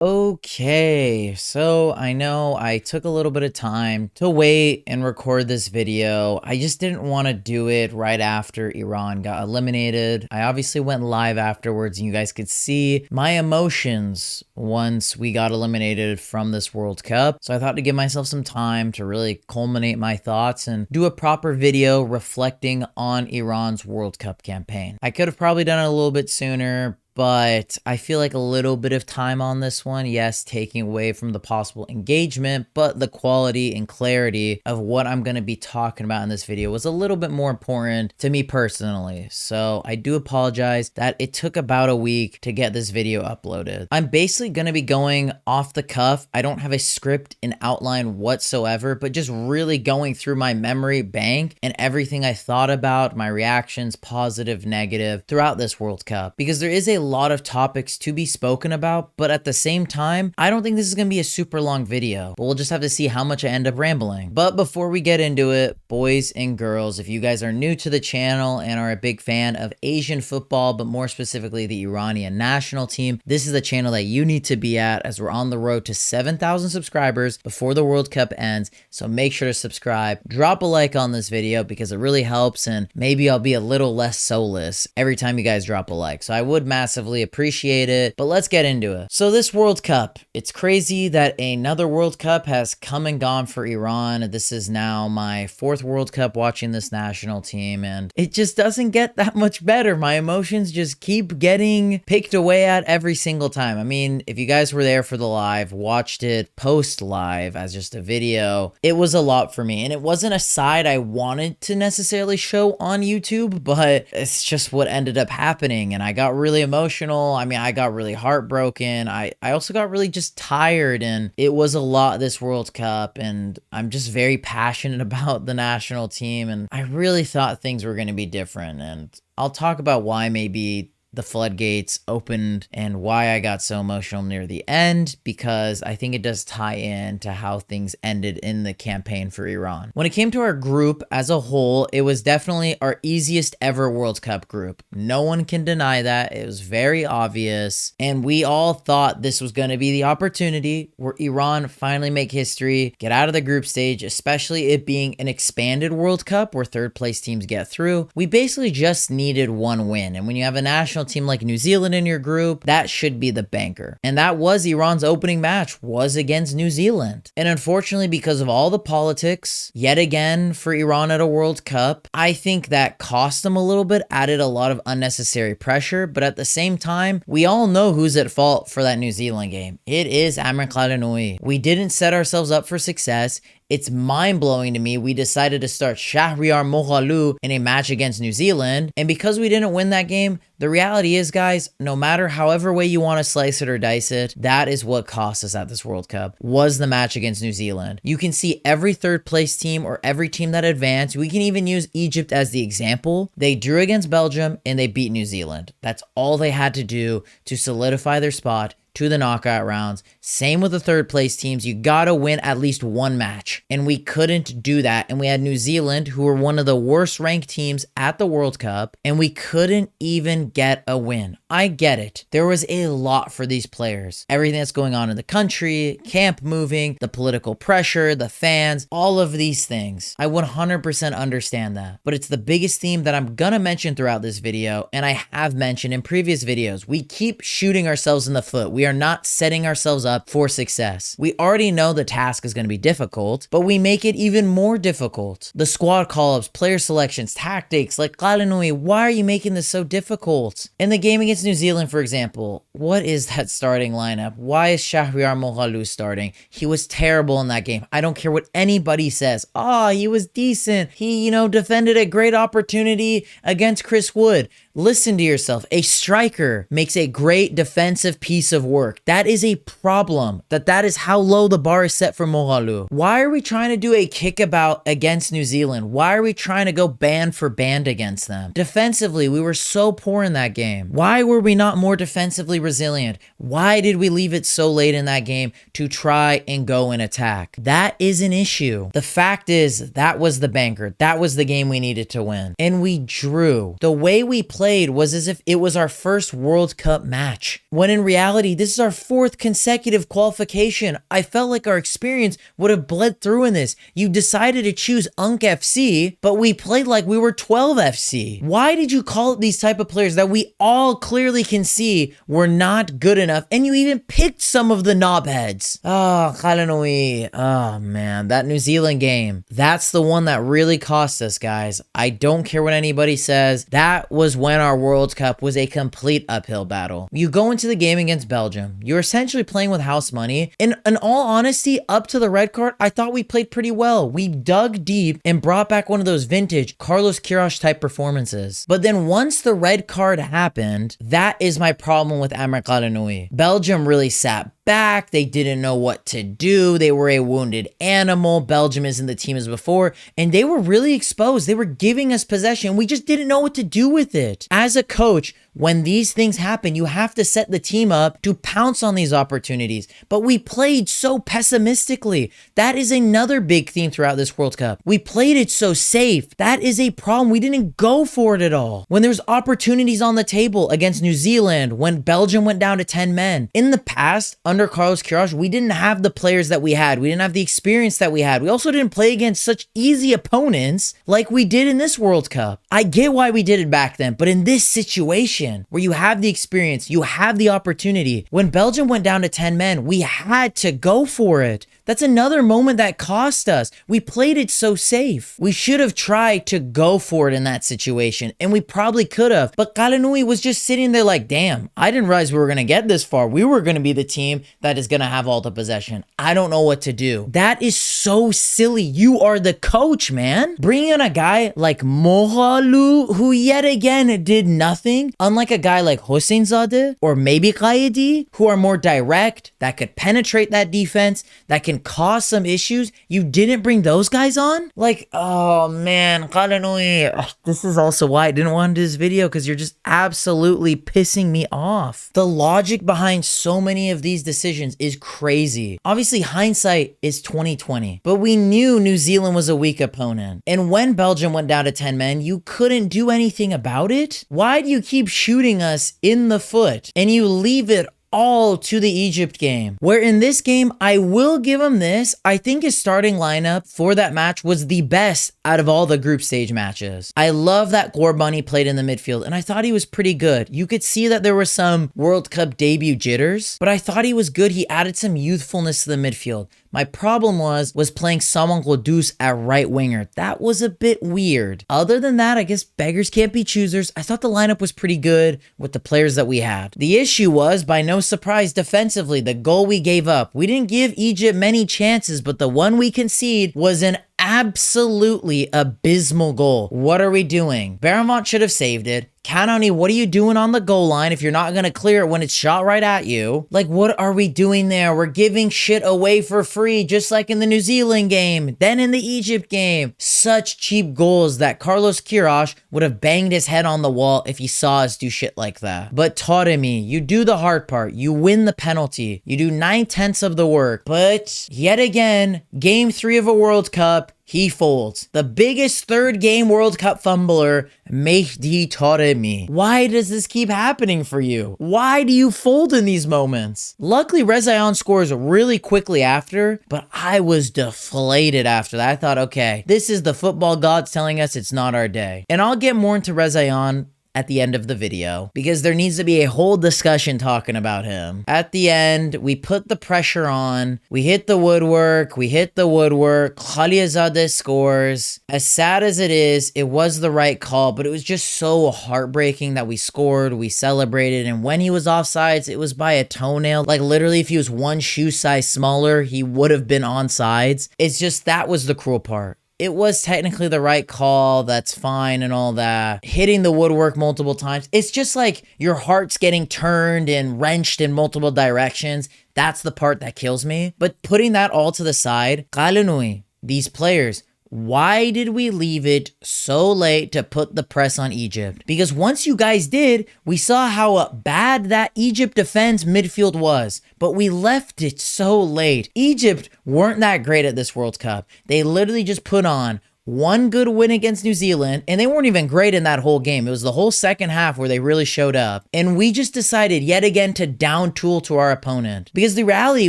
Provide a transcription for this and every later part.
Okay, so I know I took a little bit of time to wait and record this video. I just didn't want to do it right after Iran got eliminated. I obviously went live afterwards and you guys could see my emotions once we got eliminated from this World Cup. So I thought to give myself some time to really culminate my thoughts and do a proper video reflecting on Iran's World Cup campaign. I could have probably done it a little bit sooner, but I feel like a little bit of time on this one, yes, taking away from the possible engagement, but the quality and clarity of what I'm going to be talking about in this video was a little bit more important to me personally. So I do apologize that it took about a week to get this video uploaded. I'm basically going to be going off the cuff. I don't have a script and outline whatsoever, but just really going through my memory bank and everything I thought about, my reactions, positive, negative, throughout this World Cup, because there is a lot of topics to be spoken about, but at the same time, I don't think this is going to be a super long video, but we'll just have to see how much I end up rambling. But before we get into it, boys and girls, if you guys are new to the channel and are a big fan of Asian football, but more specifically the Iranian national team, this is the channel that you need to be at, as we're on the road to 7,000 subscribers before the World Cup ends. So make sure to subscribe, drop a like on this video because it really helps, and maybe I'll be a little less soulless every time you guys drop a like. So I would massively appreciate it, but let's get into it. So this World Cup, it's crazy that another World Cup has come and gone for Iran. This is now my fourth World Cup watching this national team, and it just doesn't get that much better. My emotions just keep getting picked away at every single time. I mean, if you guys were there for the live, watched it post live as just a video, it was a lot for me, and it wasn't a side I wanted to necessarily show on YouTube, but it's just what ended up happening, and I got really emotional. I mean, I got really heartbroken. I also got really just tired, and it was a lot this World Cup, and I'm just very passionate about the national team, and I really thought things were going to be different, and I'll talk about why maybe the floodgates opened and why I got so emotional near the end, because I think it does tie in to how things ended in the campaign for Iran. When it came to our group as a whole, it was definitely our easiest ever World Cup group. No one can deny that. It was very obvious, and we all thought this was going to be the opportunity where Iran finally make history, get out of the group stage, especially it being an expanded World Cup where third place teams get through. We basically just needed one win, and when you have a national team like New Zealand in your group, that should be the banker. And that was Iran's opening match, was against New Zealand. And unfortunately, because of all the politics, yet again for Iran at a World Cup, I think that cost them a little bit, added a lot of unnecessary pressure. But at the same time, we all know who's at fault for that New Zealand game. It is Amr Khalanoui. We didn't set ourselves up for success. It's mind-blowing to me we decided to start Shahriar Moghalu in a match against New Zealand, and because we didn't win that game, the reality is, guys, no matter however way you want to slice it or dice it, that is what cost us at this World Cup, was the match against New Zealand. You can see every third place team or every team that advanced. We can even use Egypt as the example. They drew against Belgium and they beat New Zealand. That's all they had to do to solidify their spot to the knockout rounds. Same with the third place teams. You gotta win at least one match, and we couldn't do that. And we had New Zealand, who were one of the worst ranked teams at the World Cup, and we couldn't even get a win. I get it. There was a lot for these players. Everything that's going on in the country, camp moving, the political pressure, the fans, all of these things. I 100% understand that. But it's the biggest theme that I'm gonna mention throughout this video, and I have mentioned in previous videos. We keep shooting ourselves in the foot. We are not setting ourselves up for success. We already know the task is going to be difficult, but we make it even more difficult. The squad call-ups, player selections, tactics, like Khalanoui, why are you making this so difficult? In the game against New Zealand, for example, what is that starting lineup? Why is Shahriar Moghalu starting? He was terrible in that game. I don't care what anybody says. He was decent. He, defended a great opportunity against Chris Wood. Listen to yourself. A striker makes a great defensive piece of work. That is a problem. That is how low the bar is set for Moghalu. Why are we trying to do a kickabout against New Zealand? Why are we trying to go band for band against them? Defensively, we were so poor in that game. Why were we not more defensively resilient? Why did we leave it so late in that game to try and go and attack? That is an issue. The fact is, that was the banker. That was the game we needed to win. And we drew. The way we played played was as if it was our first World Cup match, when in reality, this is our 4th consecutive qualification. I felt like our experience would have bled through in this. You decided to choose Unk FC, but we played like we were 12 FC. Why did you call it these type of players that we all clearly can see were not good enough, and you even picked some of the knobheads? Oh, Khalanui. Oh man, that New Zealand game. That's the one that really cost us, guys. I don't care what anybody says. That was when our World Cup was a complete uphill battle. You go into the game against Belgium. You're essentially playing with house money. And in all honesty, up to the red card, I thought we played pretty well. We dug deep and brought back one of those vintage Carlos Queiroz type performances. But then once the red card happened, that is my problem with Amr Khalanui. Belgium really sat back. They didn't know what to do. They were a wounded animal. Belgium isn't the team as before, and they were really exposed. They were giving us possession. We just didn't know what to do with it. As a coach, when these things happen, you have to set the team up to pounce on these opportunities. But we played so pessimistically. That is another big theme throughout this World Cup. We played it so safe. That is a problem. We didn't go for it at all. When there's opportunities on the table against New Zealand, when Belgium went down to 10 men. In the past, under Carlos Queiroz, we didn't have the players that we had. We didn't have the experience that we had. We also didn't play against such easy opponents like we did in this World Cup. I get why we did it back then, but in this situation, where you have the experience, you have the opportunity. When Belgium went down to 10 men, we had to go for it. That's another moment that cost us. We played it so safe. We should have tried to go for it in that situation, and we probably could have. But Khalanui was just sitting there like, damn, I didn't realize we were going to get this far. We were going to be the team that is going to have all the possession. I don't know what to do. That is so silly. You are the coach, man. Bringing in a guy like Mohalu, who yet again did nothing, unlike a guy like Hosseinzadeh or maybe Qaidi, who are more direct, that could penetrate that defense, that can cause some issues. You didn't bring those guys on? Like, oh man, Khalanui. This is also why I didn't want to do this video, because you're just absolutely pissing me off. The logic behind so many of these decisions is crazy. Obviously, hindsight is 2020, but we knew New Zealand was a weak opponent. And when Belgium went down to 10 men, you couldn't do anything about it? Why do you keep shooting us in the foot and you leave it all to the Egypt game, where in this game, I will give him this. I think his starting lineup for that match was the best out of all the group stage matches. I love that Gorbani played in the midfield, and I thought he was pretty good. You could see that there were some World Cup debut jitters, but I thought he was good. He added some youthfulness to the midfield. My problem was playing Saman Ghoddos at right winger. That was a bit weird. Other than that, I guess beggars can't be choosers. I thought the lineup was pretty good with the players that we had. The issue was, by no surprise, defensively, the goal we gave up. We didn't give Egypt many chances, but the one we conceded was an absolutely abysmal goal. What are we doing? Baramont should have saved it. Kanani, what are you doing on the goal line if you're not going to clear it when it's shot right at you? Like, what are we doing there? We're giving shit away for free, just like in the New Zealand game, then in the Egypt game. Such cheap goals that Carlos Queiroz would have banged his head on the wall if he saw us do shit like that. But Taremi, you do the hard part. You win the penalty. You do 9/10 of the work. But yet again, game 3 of a World Cup, he folds. The biggest third game World Cup fumbler, Mehdi Taremi. Why does this keep happening for you? Why do you fold in these moments? Luckily, Rezaïan scores really quickly after, but I was deflated after that. I thought, okay, this is the football gods telling us it's not our day. And I'll get more into Rezaïan at the end of the video, because there needs to be a whole discussion talking about him. At the end, we put the pressure on, we hit the woodwork, Khalizadeh scores. As sad as it is, it was the right call, but it was just so heartbreaking that we scored, we celebrated, and when he was offsides, it was by a toenail. Like, literally, if he was one shoe size smaller, he would have been onside. It's just, that was the cruel part. It was technically the right call, that's fine and all that. Hitting the woodwork multiple times, it's just like your heart's getting turned and wrenched in multiple directions. That's the part that kills me. But putting that all to the side, Khalanui, these players, why did we leave it so late to put the press on Egypt? Because once you guys did, we saw how bad that Egypt defense midfield was, but we left it so late. Egypt weren't that great at this World Cup. They literally just put on one good win against New Zealand, and they weren't even great in that whole game. It was the whole second half where they really showed up. And we just decided yet again to down tool to our opponent. Because the reality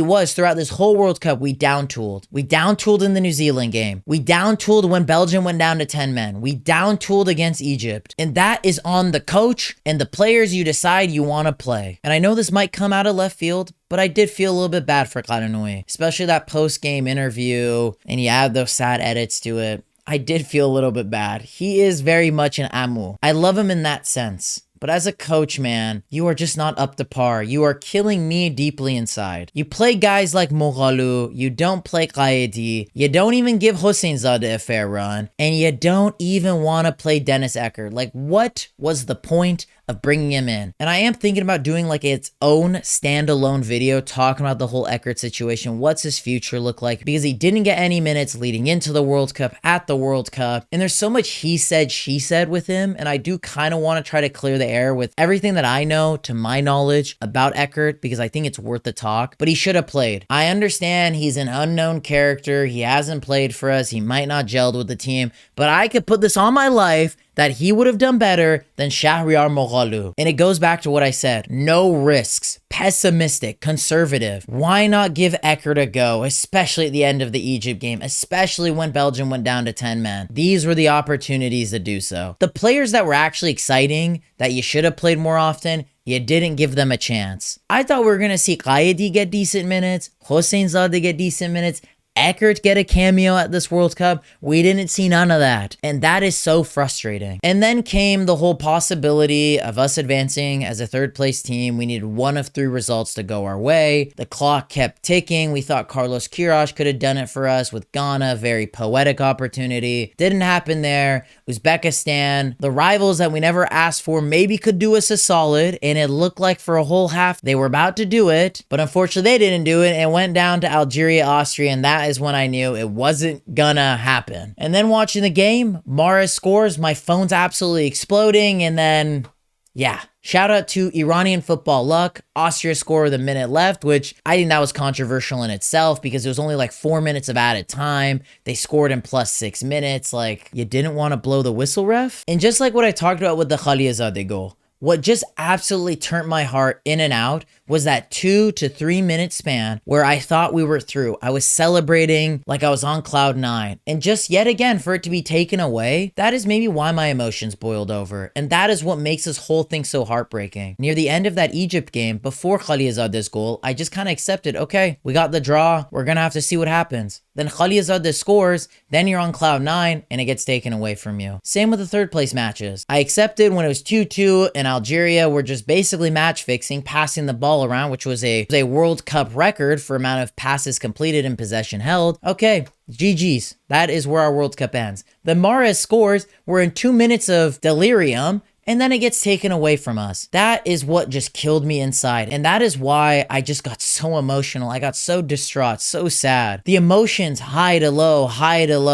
was throughout this whole World Cup, we down tooled. We down tooled in the New Zealand game. We down tooled when Belgium went down to 10 men. We down tooled against Egypt. And that is on the coach and the players you decide you want to play. And I know this might come out of left field, but I did feel a little bit bad for Qaranouhi, especially that post-game interview, and you add those sad edits to it. I did feel a little bit bad. He is very much an Amu. I love him in that sense. But as a coach, man, you are just not up to par. You are killing me deeply inside. You play guys like Moghalu, you don't play Qaedi, you don't even give Hosseinzadeh a fair run, and you don't even want to play Dennis Eckert. Like, what was the point of bringing him in? And I am thinking about doing like its own standalone video talking about the whole Eckert situation. What's his future look like? Because he didn't get any minutes leading into the World Cup, at the World Cup. And there's so much he said, she said with him. And I do kind of want to try to clear the air with everything that I know to my knowledge about Eckert, because I think it's worth the talk. But he should have played. I understand he's an unknown character. He hasn't played for us. He might not gelled with the team. But I could put this on my life that he would have done better than Shahriar Moghalu. And it goes back to what I said. No risks. Pessimistic. Conservative. Why not give Eckert a go, especially at the end of the Egypt game, especially when Belgium went down to 10 men? These were the opportunities to do so. The players that were actually exciting, that you should have played more often, you didn't give them a chance. I thought we were going to see Qaedi get decent minutes, Hosseinzadeh get decent minutes, Eckert get a cameo at this World Cup. We didn't see none of that. And that is so frustrating. And then came the whole possibility of us advancing as a third place team. We needed one of 3 results to go our way. The clock kept ticking. We thought Carlos Queiroz could have done it for us with Ghana. Very poetic opportunity. Didn't happen there. Uzbekistan, the rivals that we never asked for, maybe could do us a solid. And it looked like for a whole half they were about to do it. But unfortunately they didn't do it and went down to Algeria, Austria, and that is when I knew it wasn't gonna happen. And then watching the game, Mahrez scores, my phone's absolutely exploding, and then, yeah. Shout out to Iranian football luck. Austria scored with a minute left, which I think that was controversial in itself because it was only like 4 minutes of added time. They scored in plus 6 minutes. Like, you didn't want to blow the whistle, ref? And just like what I talked about with the Khaliazadeh goal, what just absolutely turned my heart in and out was that 2 to 3 minute span where I thought we were through. I was celebrating like I was on cloud 9. And just yet again, for it to be taken away, that is maybe why my emotions boiled over. And that is what makes this whole thing so heartbreaking. Near the end of that Egypt game, before Khaliazadeh's goal, I just kind of accepted, okay, we got the draw. We're going to have to see what happens. Then Khaliazadeh scores, then you're on cloud 9 and it gets taken away from you. Same with the third place matches. I accepted when it was 2-2 and Algeria were just basically match fixing, passing the ball around, which was a World Cup record for amount of passes completed and possession held. Okay, GG's. That is where our World Cup ends. The Mahrez scores were in 2 minutes of delirium, and then it gets taken away from us. That is what just killed me inside. And that is why I just got so emotional. I got so distraught, so sad. The emotions high to low.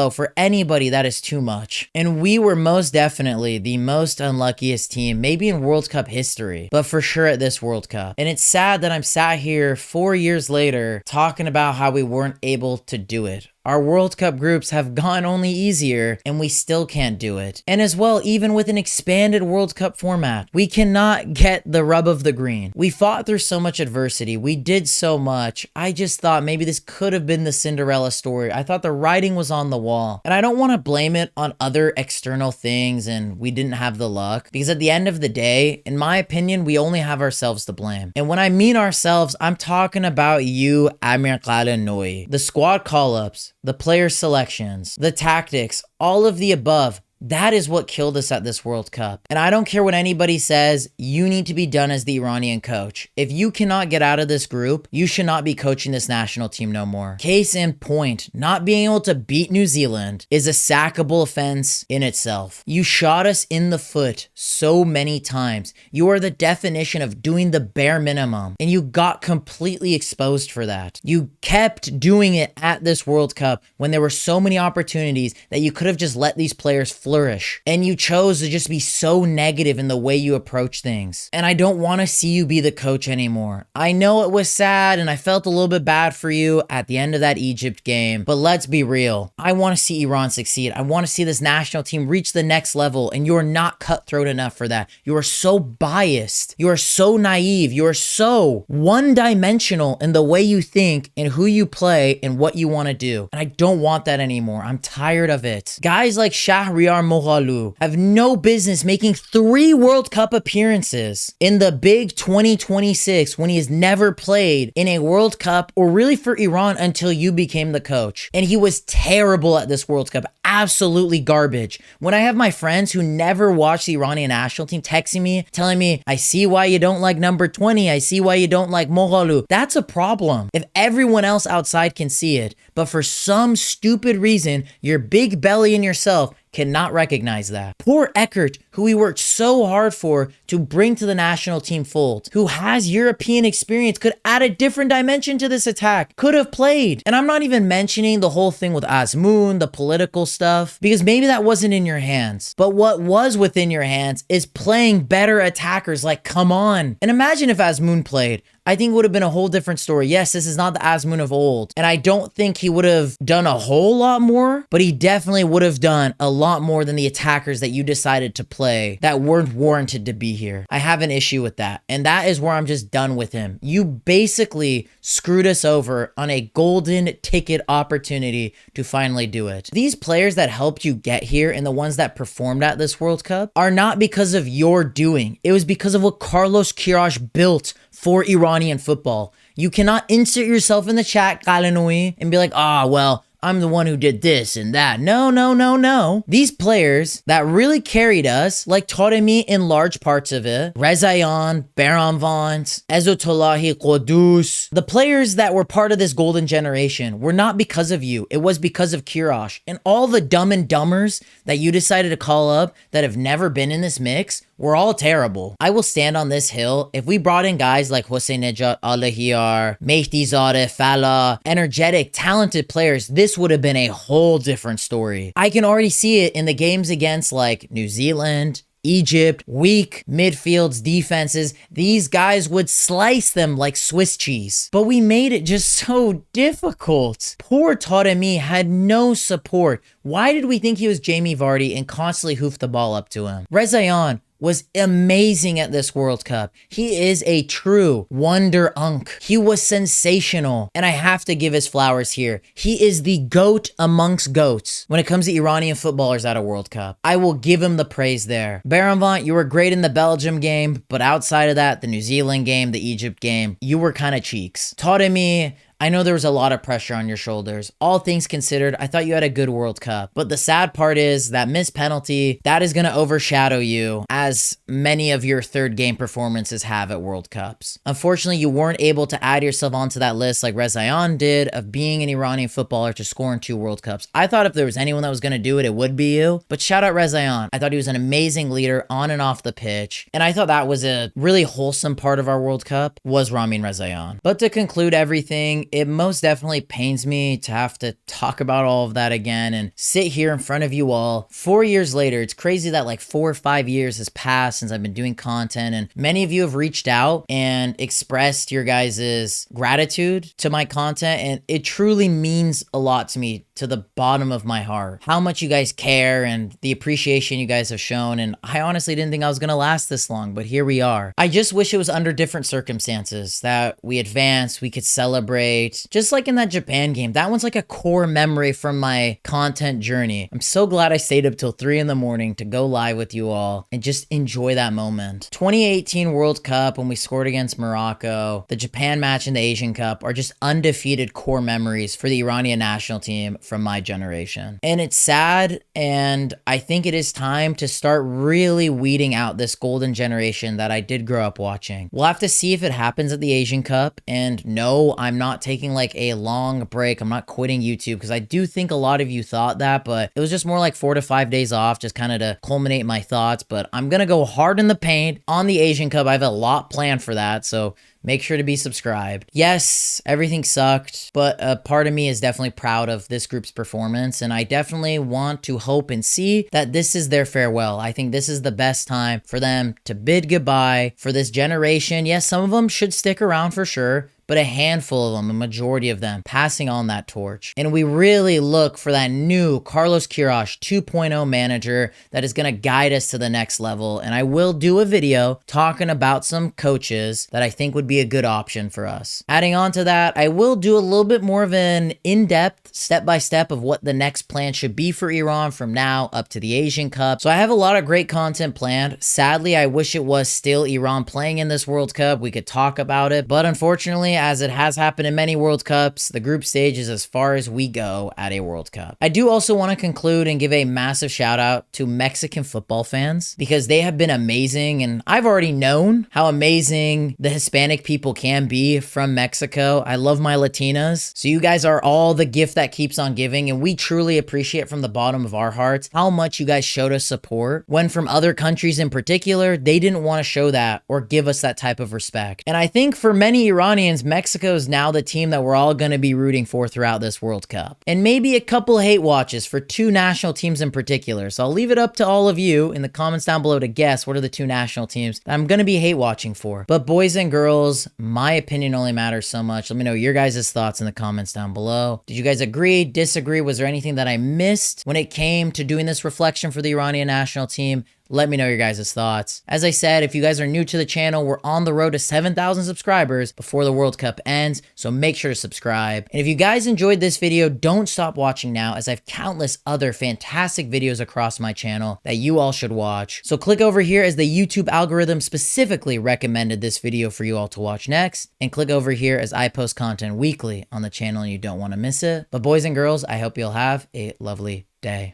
For anybody, that is too much. And we were most definitely the most unluckiest team, maybe in World Cup history, but for sure at this World Cup. And it's sad that I'm sat here 4 years later talking about how we weren't able to do it. Our World Cup groups have gone only easier and we still can't do it. And as well, even with an expanded World Cup format, we cannot get the rub of the green. We fought through so much adversity. We did so much. I just thought maybe this could have been the Cinderella story. I thought the writing was on the wall. And I don't want to blame it on other external things and we didn't have the luck. Because at the end of the day, in my opinion, we only have ourselves to blame. And when I mean ourselves, I'm talking about you, Amir Qaranouhi. The squad call-ups, the player selections, the tactics, all of the above. That is what killed us at this World Cup. And I don't care what anybody says, you need to be done as the Iranian coach. If you cannot get out of this group, you should not be coaching this national team no more. Case in point, not being able to beat New Zealand is a sackable offense in itself. You shot us in the foot so many times. You are the definition of doing the bare minimum, and you got completely exposed for that. You kept doing it at this World Cup when there were so many opportunities that you could have just let these players flourish. And you chose to just be so negative in the way you approach things. And I don't want to see you be the coach anymore. I know it was sad and I felt a little bit bad for you at the end of that Egypt game, but let's be real. I want to see Iran succeed. I want to see this national team reach the next level, and you're not cutthroat enough for that. You are so biased. You are so naive. You are so one-dimensional in the way you think and who you play and what you want to do. And I don't want that anymore. I'm tired of it. Guys like Shahriar Moghalu have no business making 3 World Cup appearances in the big 2026 when he has never played in a World Cup or really for Iran until you became the coach. And he was terrible at this World Cup. Absolutely garbage. When I have my friends who never watched the Iranian national team texting me, telling me, I see why you don't like number 20. I see why you don't like Moghalu. That's a problem. If everyone else outside can see it, but for some stupid reason, your big belly and yourself cannot recognize that. Poor Eckert, who we worked so hard for to bring to the national team fold, who has European experience, could add a different dimension to this attack, could have played. And I'm not even mentioning the whole thing with Azmoun, the political stuff, because maybe that wasn't in your hands. But what was within your hands is playing better attackers. Like, come on. And imagine if Azmoun played. I think it would have been a whole different story. Yes, this is not the Azmoun of old. And I don't think he would have done a whole lot more, but he definitely would have done a lot more than the attackers that you decided to play that weren't warranted to be here. I have an issue with that. And that is where I'm just done with him. You basically screwed us over on a golden ticket opportunity to finally do it. These players that helped you get here and the ones that performed at this World Cup are not because of your doing. It was because of what Carlos Queiroz built for Iranian football. You cannot insert yourself in the chat, Kalanoui, and be like, well, I'm the one who did this and that. No, no, no, no. These players that really carried us, like Taremi in large parts of it, Rezayan, Baranvant, Ezotolahi Qudus, the players that were part of this golden generation were not because of you. It was because of Queiroz. And all the dumb and dumbers that you decided to call up that have never been in this mix, we're all terrible. I will stand on this hill. If we brought in guys like Hossein Nejat, Alahiyar, Mehdi Zadeh, Falah, energetic, talented players, this would have been a whole different story. I can already see it in the games against like New Zealand, Egypt, weak midfields, defenses. These guys would slice them like Swiss cheese. But we made it just so difficult. Poor Taremi had no support. Why did we think he was Jamie Vardy and constantly hoof the ball up to him? Rezayan was amazing at this World Cup. He is a true wonder unk. He was sensational. And I have to give his flowers here. He is the GOAT amongst GOATs when it comes to Iranian footballers at a World Cup. I will give him the praise there. Baranvant, you were great in the Belgium game, but outside of that, the New Zealand game, the Egypt game, you were kind of cheeks. Taremi, I know there was a lot of pressure on your shoulders. All things considered, I thought you had a good World Cup. But the sad part is that missed penalty, that is going to overshadow you as many of your third game performances have at World Cups. Unfortunately, you weren't able to add yourself onto that list like Rezayan did of being an Iranian footballer to score in 2 World Cups. I thought if there was anyone that was going to do it, it would be you. But shout out Rezayan. I thought he was an amazing leader on and off the pitch. And I thought that was a really wholesome part of our World Cup was Ramin Rezayan. But to conclude everything, it most definitely pains me to have to talk about all of that again and sit here in front of you all 4 years later. It's crazy that like 4 or 5 years has passed since I've been doing content, and many of you have reached out and expressed your guys' gratitude to my content, and it truly means a lot to me, to the bottom of my heart, how much you guys care and the appreciation you guys have shown. And I honestly didn't think I was gonna last this long, but here we are. I just wish it was under different circumstances, that we advanced, we could celebrate, just like in that Japan game. That one's like a core memory from my content journey. I'm so glad I stayed up till 3 in the morning to go live with you all and just enjoy that moment. 2018 World Cup when we scored against Morocco, the Japan match in the Asian Cup are just undefeated core memories for the Iranian national team from my generation. And it's sad, and I think it is time to start really weeding out this golden generation that I did grow up watching. We'll have to see if it happens at the Asian Cup, and no, I'm not taking like a long break. I'm not quitting YouTube, because I do think a lot of you thought that, but it was just more like 4 to 5 days off, just kind of to culminate my thoughts. But I'm gonna go hard in the paint on the Asian Cup. I have a lot planned for that, so make sure to be subscribed. Yes, everything sucked, but a part of me is definitely proud of this group's performance, and I definitely want to hope and see that this is their farewell. I think this is the best time for them to bid goodbye for this generation. Yes, some of them should stick around for sure, but a handful of them, a majority of them, passing on that torch. And we really look for that new Carlos Queiroz 2.0 manager that is going to guide us to the next level. And I will do a video talking about some coaches that I think would be a good option for us. Adding on to that, I will do a little bit more of an in-depth, step-by-step of what the next plan should be for Iran from now up to the Asian Cup. So I have a lot of great content planned. Sadly, I wish it was still Iran playing in this World Cup. We could talk about it, but unfortunately, as it has happened in many World Cups, the group stage is as far as we go at a World Cup. I do also want to conclude and give a massive shout out to Mexican football fans because they have been amazing, and I've already known how amazing the Hispanic people can be from Mexico. I love my Latinas, so you guys are all the gift that keeps on giving, and we truly appreciate from the bottom of our hearts how much you guys showed us support when from other countries in particular, they didn't want to show that or give us that type of respect. And I think for many Iranians, Mexico is now the team that we're all going to be rooting for throughout this World Cup. And maybe a couple hate watches for two national teams in particular. So I'll leave it up to all of you in the comments down below to guess what are the two national teams that I'm going to be hate watching for. But boys and girls, my opinion only matters so much. Let me know your guys' thoughts in the comments down below. Did you guys agree, disagree? Was there anything that I missed when it came to doing this reflection for the Iranian national team? Let me know your guys' thoughts. As I said, if you guys are new to the channel, we're on the road to 7,000 subscribers before the World Cup ends, so make sure to subscribe. And if you guys enjoyed this video, don't stop watching now, as I have countless other fantastic videos across my channel that you all should watch. So click over here as the YouTube algorithm specifically recommended this video for you all to watch next, and click over here as I post content weekly on the channel and you don't want to miss it. But boys and girls, I hope you'll have a lovely day.